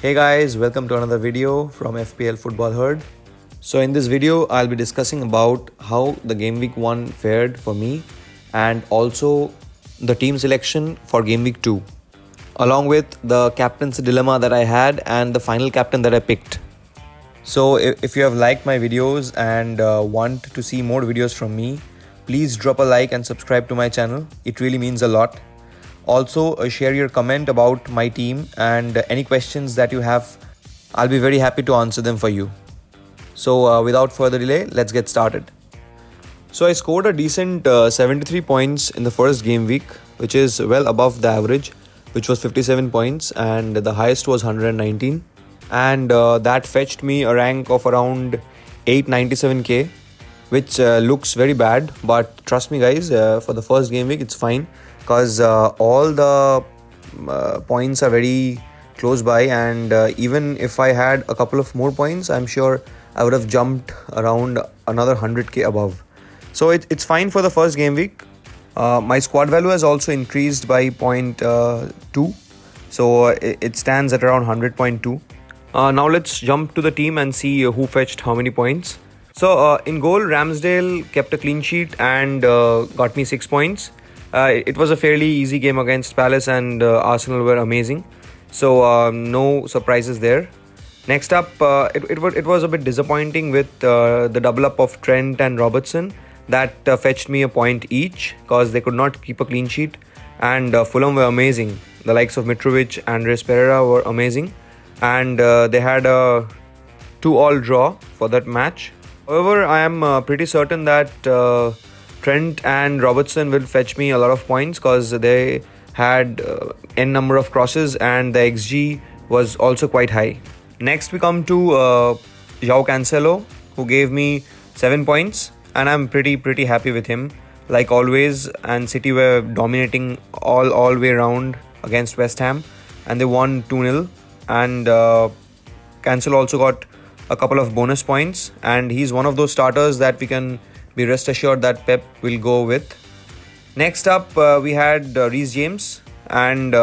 Hey guys, welcome to another video from FPL Football Herd. So in this video, I'll be discussing about how the Game Week 1 fared for me and also the team selection for Game Week 2, along with the captaincy dilemma that I had and the final captain that I picked. So if you have liked my videos and want to see more videos from me, please drop a like and subscribe to my channel. It really means a lot. Also, share your comment about my team and any questions that you have. I'll be very happy to answer them for you. So without further delay, let's get started. So I scored a decent 73 points in the first game week, which is well above the average, which was 57 points, and the highest was 119. And that fetched me a rank of around 897k, which looks very bad. But trust me guys, for the first game week, it's fine. Because all the points are very close by, and even if I had a couple of more points, I'm sure I would have jumped around another 100k above. So it's fine for the first game week. My squad value has also increased by 0.2, so it stands at around 100.2. Now let's jump to the team and see who fetched how many points. So in goal, Ramsdale kept a clean sheet and got me 6 points. It was a fairly easy game against Palace, and Arsenal were amazing. So no surprises there. Next up, it was a bit disappointing with the double up of Trent and Robertson. That fetched me a point each because they could not keep a clean sheet. And Fulham were amazing. The likes of Mitrovic and Andres Pereira were amazing. And they had a 2-2 draw for that match. However, I am pretty certain that Trent and Robertson will fetch me a lot of points because they had n number of crosses and the XG was also quite high. Next we come to João Cancelo, who gave me 7 points, and I'm pretty happy with him like always. And City were dominating all way around against West Ham, and they won 2-0. And Cancelo also got a couple of bonus points, and he's one of those starters that we can be rest assured that Pep will go with. Next up, we had Reece James, and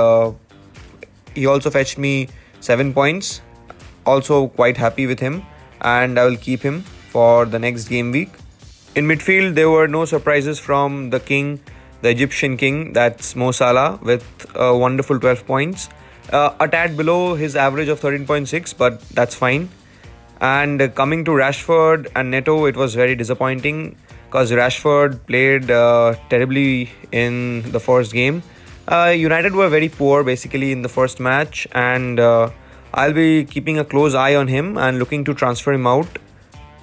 he also fetched me 7 points. Also quite happy with him, and I will keep him for the next game week. In midfield, there were no surprises from the king, the Egyptian king, that's Mo Salah, with a wonderful 12 points. A tad below his average of 13.6, but that's fine. And coming to Rashford and Neto, it was very disappointing because Rashford played terribly in the first game. United were very poor basically in the first match, and I'll be keeping a close eye on him and looking to transfer him out.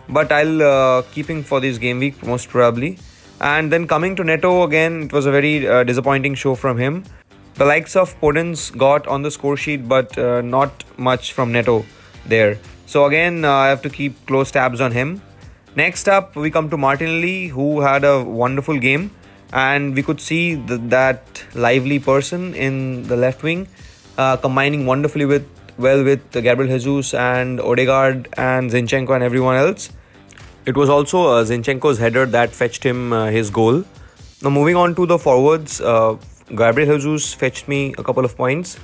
But I'll keep him for this game week most probably. And then coming to Neto again, it was a very disappointing show from him. The likes of Podence got on the score sheet, but not much from Neto there. So again, I have to keep close tabs on him. Next up, we come to Martinelli, who had a wonderful game, and we could see that lively person in the left wing, combining wonderfully with Gabriel Jesus and Odegaard and Zinchenko and everyone else. It was also Zinchenko's header that fetched him his goal. Now moving on to the forwards, Gabriel Jesus fetched me a couple of points.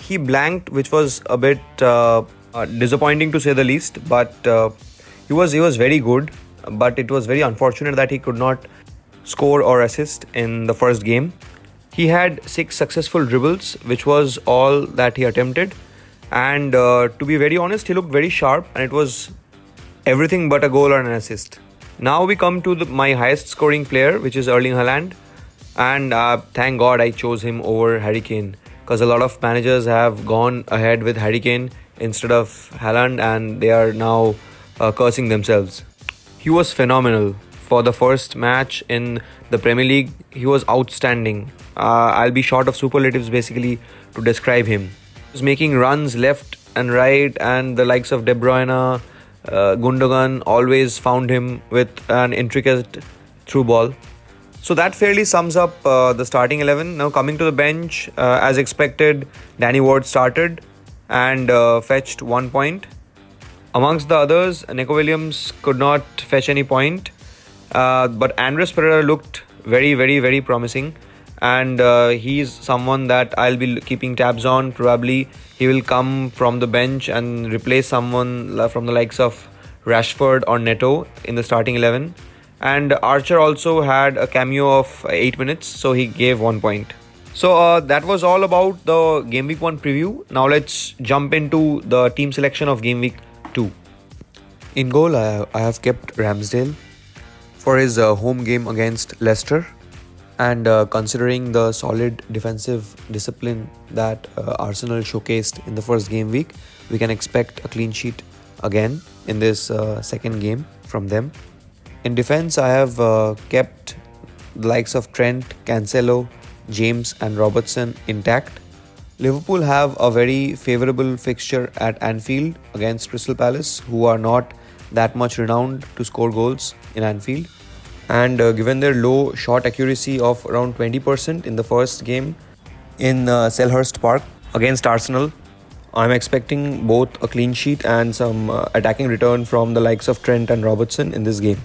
He blanked, which was a bit disappointing to say the least, but he was very good. But it was very unfortunate that he could not score or assist in the first game. He had 6 successful dribbles, which was all that he attempted. And to be very honest, he looked very sharp, and it was everything but a goal or an assist. Now we come to my highest scoring player, which is Erling Haaland. And thank God I chose him over Harry Kane, because a lot of managers have gone ahead with Harry Kane instead of Haaland, and they are now cursing themselves. He was phenomenal. For the first match in the Premier League, he was outstanding. I'll be short of superlatives basically to describe him. He was making runs left and right, and the likes of De Bruyne, Gundogan always found him with an intricate through ball. So that fairly sums up the starting 11. Now coming to the bench, as expected, Danny Ward started and fetched 1 point. Amongst the others, Neco Williams could not fetch any point, but Andres Pereira looked very promising. and he's someone that I'll be keeping tabs on. Probably he will come from the bench and replace someone from the likes of Rashford or Neto in the starting 11. And Archer also had a cameo of 8 minutes, so he gave 1 point. So that was all about the Game Week 1 preview. Now let's jump into the team selection of Game Week 2. In goal, I have kept Ramsdale for his home game against Leicester. And considering the solid defensive discipline that Arsenal showcased in the first game week, we can expect a clean sheet again in this second game from them. In defense, I have kept the likes of Trent, Cancelo, James and Robertson intact. Liverpool have a very favourable fixture at Anfield against Crystal Palace, who are not that much renowned to score goals in Anfield. And given their low shot accuracy of around 20% in the first game in Selhurst Park against Arsenal, I'm expecting both a clean sheet and some attacking return from the likes of Trent and Robertson in this game.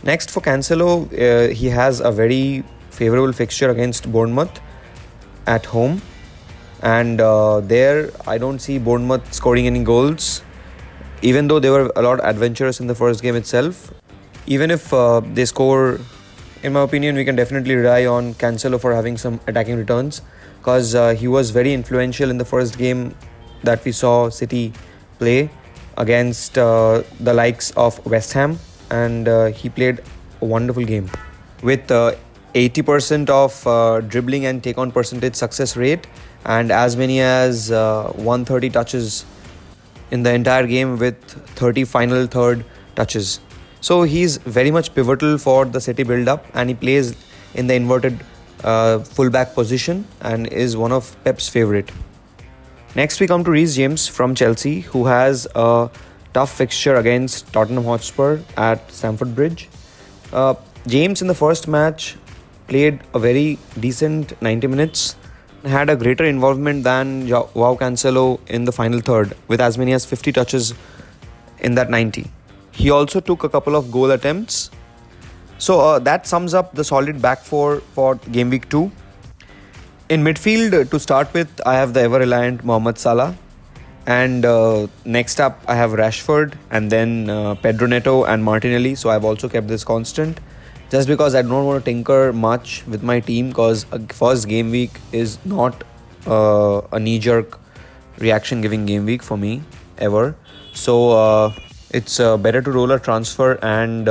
Next, for Cancelo, he has a very favourable fixture against Bournemouth at home, and there I don't see Bournemouth scoring any goals, even though they were a lot adventurous in the first game itself. Even if they score, in my opinion, we can definitely rely on Cancelo for having some attacking returns, because he was very influential in the first game that we saw City play against the likes of West Ham, and he played a wonderful game with 80% of dribbling and take-on percentage success rate, and as many as 130 touches in the entire game with 30 final third touches. So he's very much pivotal for the City build-up, and he plays in the inverted fullback position and is one of Pep's favourite. Next, we come to Reece James from Chelsea, who has a tough fixture against Tottenham Hotspur at Stamford Bridge. James in the first match played a very decent 90 minutes, had a greater involvement than João Cancelo in the final third with as many as 50 touches in that 90. He also took a couple of goal attempts. So that sums up the solid back four for Game Week 2. In midfield, to start with, I have the ever-reliant Mohamed Salah. And next up, I have Rashford, and then Pedro Neto and Martinelli. So I've also kept this constant, just because I don't want to tinker much with my team, because first game week is not a knee-jerk reaction-giving game week for me, ever. So it's better to roll a transfer and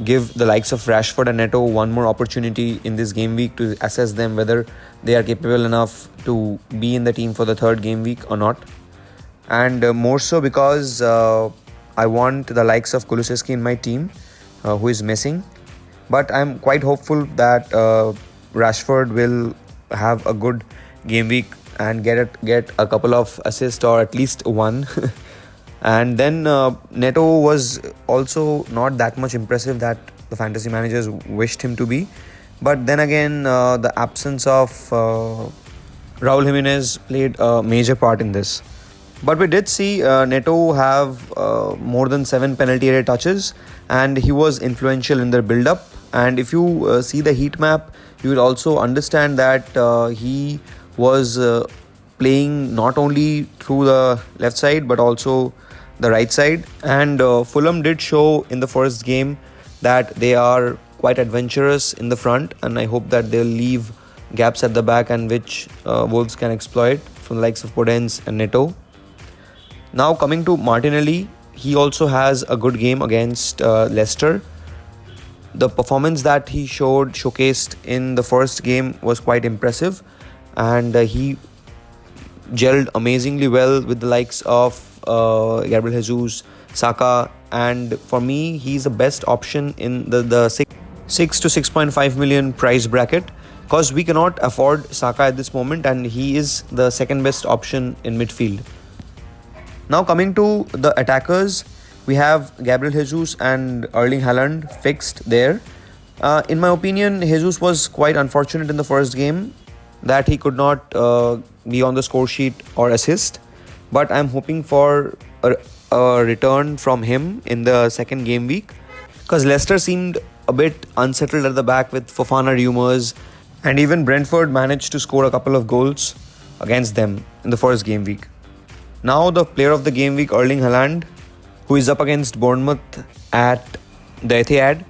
give the likes of Rashford and Neto one more opportunity in this game week to assess them whether they are capable enough to be in the team for the third game week or not. And more so because I want the likes of Kulusevski in my team, who is missing. But I'm quite hopeful that Rashford will have a good game week and get a couple of assists, or at least one. And then Neto was also not that much impressive that the fantasy managers wished him to be. But then again, the absence of Raul Jimenez played a major part in this. But we did see Neto have more than 7 penalty area touches, and he was influential in their build-up. And if you see the heat map, you will also understand that he was playing not only through the left side but also the right side. And Fulham did show in the first game that they are quite adventurous in the front, and I hope that they'll leave gaps at the back and which Wolves can exploit from the likes of Podence and Neto. Now coming to Martinelli, he also has a good game against Leicester. The performance that he showcased in the first game was quite impressive, and he gelled amazingly well with the likes of Gabriel Jesus, Saka, and for me he's the best option in the 6 to 6.5 million price bracket, because we cannot afford Saka at this moment, and he is the second best option in midfield. Now coming to the attackers, we have Gabriel Jesus and Erling Haaland fixed there. In my opinion, Jesus was quite unfortunate in the first game that he could not be on the score sheet or assist. But I'm hoping for a return from him in the second game week, because Leicester seemed a bit unsettled at the back with Fofana rumours, And even Brentford managed to score a couple of goals against them in the first game week. Now the player of the game week, Erling Haaland, who is up against Bournemouth at the Etihad.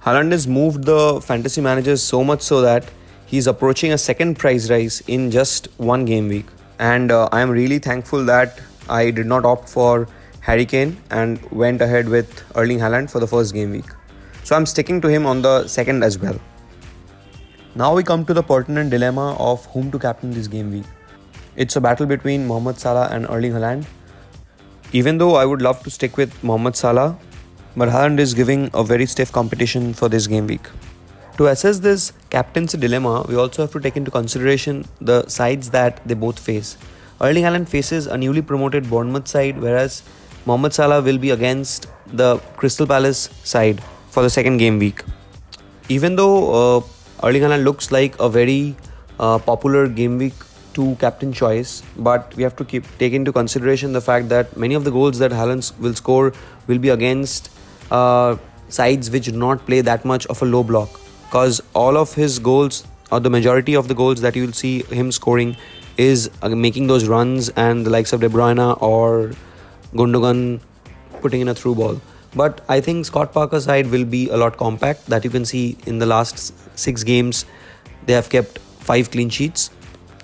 Haaland has moved the fantasy managers so much so that he's approaching a second price rise in just one game week. And I am really thankful that I did not opt for Harry Kane and went ahead with Erling Haaland for the first game week. So I'm sticking to him on the second as well. Now we come to the pertinent dilemma of whom to captain this game week. It's a battle between Mohamed Salah and Erling Haaland. Even though I would love to stick with Mohamed Salah, but Haaland is giving a very stiff competition for this game week. To assess this captaincy dilemma, we also have to take into consideration the sides that they both face. Erling Haaland faces a newly promoted Bournemouth side, whereas Mohamed Salah will be against the Crystal Palace side for the second game week. Even though Erling Haaland looks like a very popular game week 2 captain choice, but we have to take into consideration the fact that many of the goals that Haaland will score will be against sides which do not play that much of a low block, because all of his goals, or the majority of the goals that you will see him scoring, is making those runs and the likes of De Bruyne or Gundogan putting in a through ball. But I think Scott Parker's side will be a lot compact. That you can see in the last 6 games they have kept 5 clean sheets.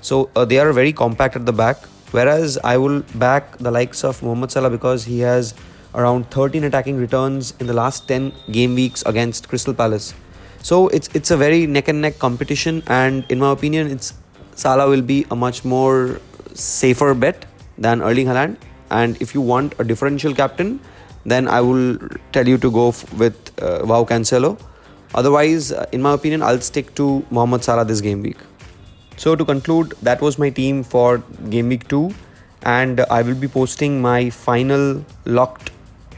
So they are very compact at the back, whereas I will back the likes of Mohamed Salah because he has around 13 attacking returns in the last 10 game weeks against Crystal Palace. So it's a very neck and neck competition, and in my opinion Salah will be a much more safer bet than Erling Haaland. And if you want a differential captain, then I will tell you to go with Wow Cancelo. Otherwise, in my opinion, I'll stick to Mohamed Salah this game week. So to conclude, that was my team for game week 2, and I will be posting my final locked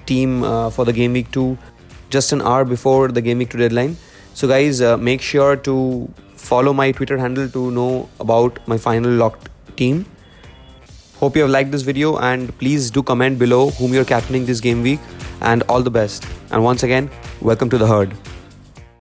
team for the game week 2 just an hour before the game week 2 deadline. So guys, make sure to follow my Twitter handle to know about my final locked team. Hope you have liked this video, and please do comment below whom you're captaining this game week, and all the best. And once again, welcome to the herd.